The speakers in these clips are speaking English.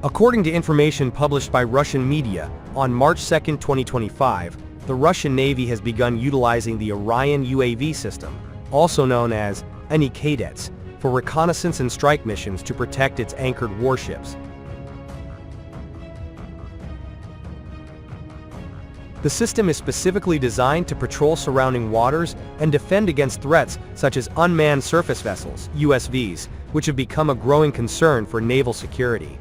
According to information published by Russian media, on March 2, 2025, the Russian Navy has begun utilizing the Orion UAV system, also known as Inokhodets, for reconnaissance and strike missions to protect its anchored warships. The system is specifically designed to patrol surrounding waters and defend against threats such as unmanned surface vessels, USVs, which have become a growing concern for naval security.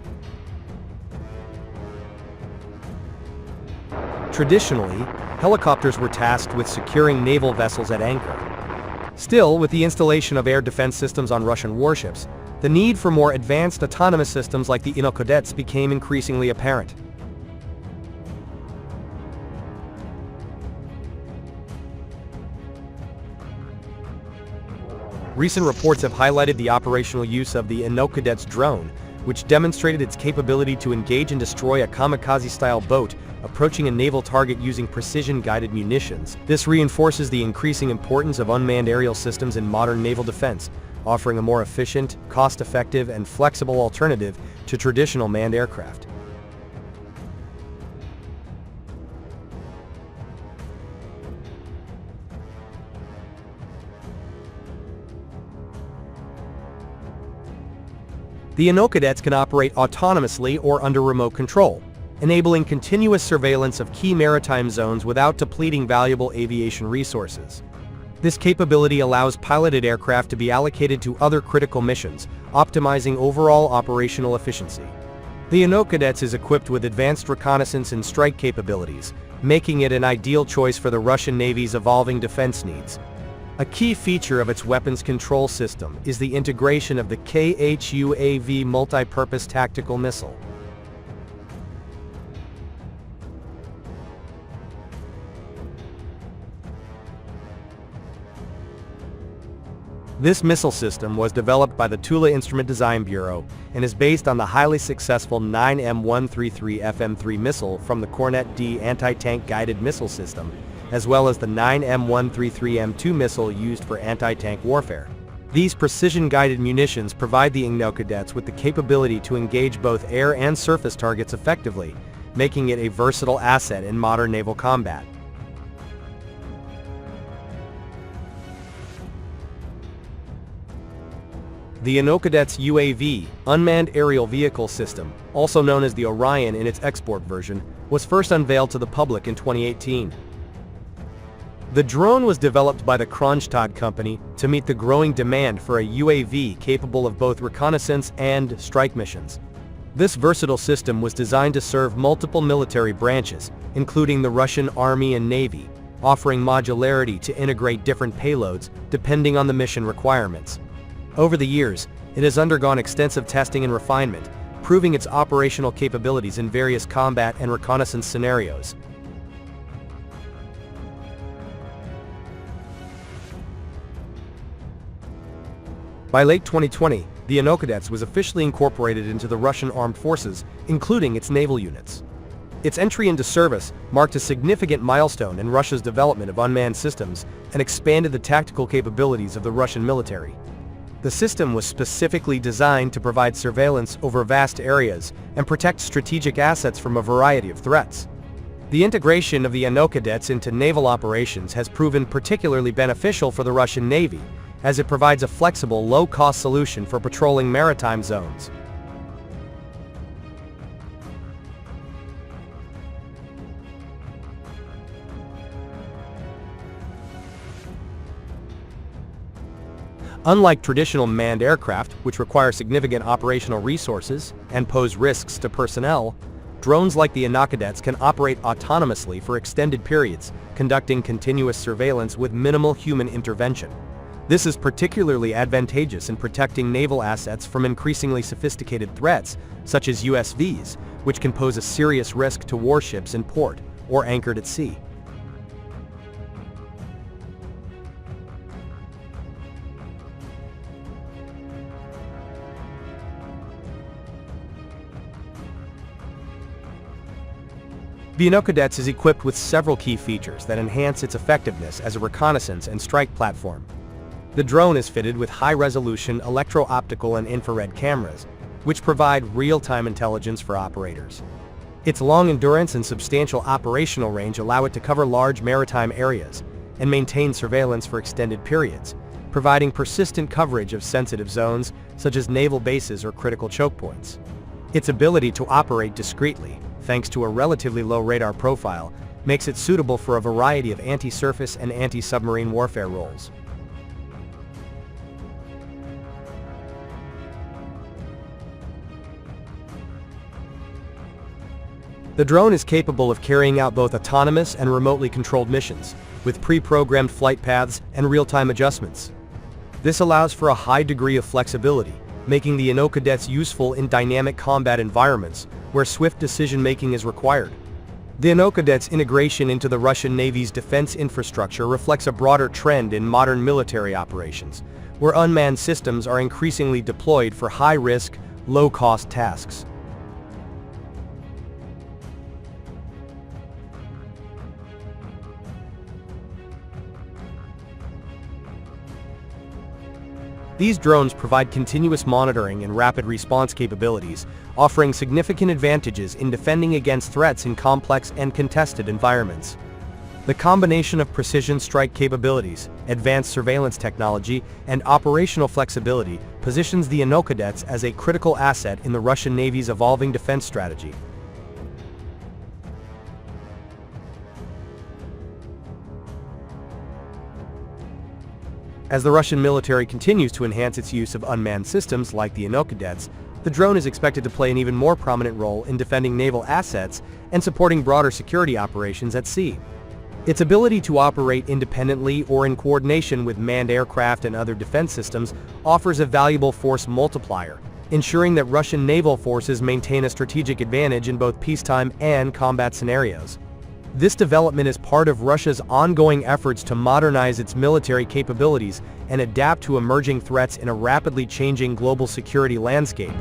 Traditionally, helicopters were tasked with securing naval vessels at anchor. Still, with the installation of air defense systems on Russian warships, the need for more advanced autonomous systems like the Inokhodets became increasingly apparent. Recent reports have highlighted the operational use of the Inokhodets drone, which demonstrated its capability to engage and destroy a kamikaze-style boat approaching a naval target using precision-guided munitions. This reinforces the increasing importance of unmanned aerial systems in modern naval defense, offering a more efficient, cost-effective, and flexible alternative to traditional manned aircraft. The Inokhodets can operate autonomously or under remote control, enabling continuous surveillance of key maritime zones without depleting valuable aviation resources. This capability allows piloted aircraft to be allocated to other critical missions, optimizing overall operational efficiency. The Inokhodets is equipped with advanced reconnaissance and strike capabilities, making it an ideal choice for the Russian Navy's evolving defense needs. A key feature of its weapons control system is the integration of the KHUAV multi-purpose tactical missile. This missile system was developed by the Tula Instrument Design Bureau and is based on the highly successful 9M133 FM3 missile from the Cornet D anti-tank guided missile system, as well as the 9M133M2 missile used for anti-tank warfare. These precision-guided munitions provide the Inokhodets with the capability to engage both air and surface targets effectively, making it a versatile asset in modern naval combat. The Inokhodets UAV, Unmanned Aerial Vehicle System, also known as the Orion in its export version, was first unveiled to the public in 2018. The drone was developed by the Kronstadt company to meet the growing demand for a UAV capable of both reconnaissance and strike missions. This versatile system was designed to serve multiple military branches, including the Russian Army and Navy, offering modularity to integrate different payloads depending on the mission requirements. Over the years, it has undergone extensive testing and refinement, proving its operational capabilities in various combat and reconnaissance scenarios. By late 2020, the Inokhodets was officially incorporated into the Russian armed forces, including its naval units. Its entry into service marked a significant milestone in Russia's development of unmanned systems and expanded the tactical capabilities of the Russian military. The system was specifically designed to provide surveillance over vast areas and protect strategic assets from a variety of threats. The integration of the Inokhodets into naval operations has proven particularly beneficial for the Russian Navy, as it provides a flexible, low-cost solution for patrolling maritime zones. Unlike traditional manned aircraft, which require significant operational resources and pose risks to personnel, drones like the Inokhodets can operate autonomously for extended periods, conducting continuous surveillance with minimal human intervention. This is particularly advantageous in protecting naval assets from increasingly sophisticated threats, such as USVs, which can pose a serious risk to warships in port or anchored at sea. The Inokhodets is equipped with several key features that enhance its effectiveness as a reconnaissance and strike platform. The drone is fitted with high-resolution electro-optical and infrared cameras, which provide real-time intelligence for operators. Its long endurance and substantial operational range allow it to cover large maritime areas and maintain surveillance for extended periods, providing persistent coverage of sensitive zones such as naval bases or critical choke points. Its ability to operate discreetly, thanks to a relatively low radar profile, makes it suitable for a variety of anti-surface and anti-submarine warfare roles. The drone is capable of carrying out both autonomous and remotely controlled missions, with pre-programmed flight paths and real-time adjustments. This allows for a high degree of flexibility, making the Inokhodets useful in dynamic combat environments where swift decision-making is required. The Inokhodets' integration into the Russian Navy's defense infrastructure reflects a broader trend in modern military operations, where unmanned systems are increasingly deployed for high-risk, low-cost tasks. These drones provide continuous monitoring and rapid response capabilities, offering significant advantages in defending against threats in complex and contested environments. The combination of precision strike capabilities, advanced surveillance technology, and operational flexibility positions the Inokhodets as a critical asset in the Russian Navy's evolving defense strategy. As the Russian military continues to enhance its use of unmanned systems like the Inokhodets, the drone is expected to play an even more prominent role in defending naval assets and supporting broader security operations at sea. Its ability to operate independently or in coordination with manned aircraft and other defense systems offers a valuable force multiplier, ensuring that Russian naval forces maintain a strategic advantage in both peacetime and combat scenarios. This development is part of Russia's ongoing efforts to modernize its military capabilities and adapt to emerging threats in a rapidly changing global security landscape.